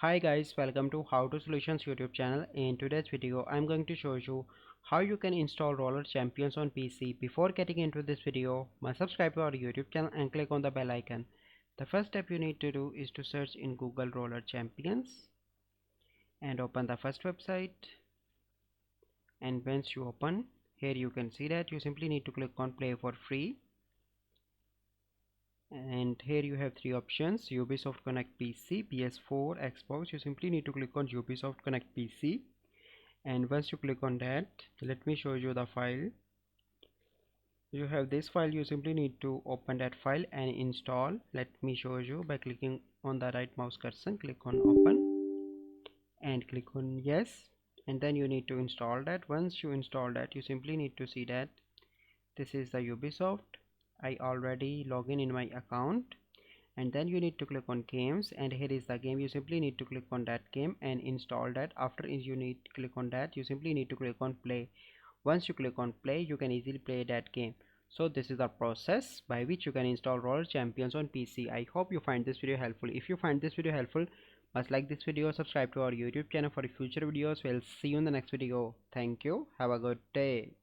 Hi guys, welcome to How to Solutions YouTube channel. In today's video I'm going to show you how you can install Roller Champions on PC. Before getting into this video, must subscribe to our YouTube channel and click on the bell icon. The first step you need to do is to search in Google Roller Champions and open the first website. And once you open, here you can see that you simply need to click on play for free. And here you have three options: Ubisoft Connect PC, PS4, Xbox. You simply need to click on Ubisoft Connect PC, and once you click on that, let me show you the file. You have this file. You simply need to open that file and install. Let me show you by clicking on the right mouse cursor, click on open and click on yes, and then you need to install that. Once you install that, you simply need to see that this is the Ubisoft. I already log in my account, and then you need to click on games, and here is the game. You simply need to click on that game and install that. After you need to click on that, you simply need to click on play. Once you click on play, you can easily play that game. So this is the process by which you can install Roller Champions on PC. I hope you find this video helpful. If you find this video helpful, must like this video, subscribe to our YouTube channel for future videos. We'll see you in the next video. Thank you, have a good day.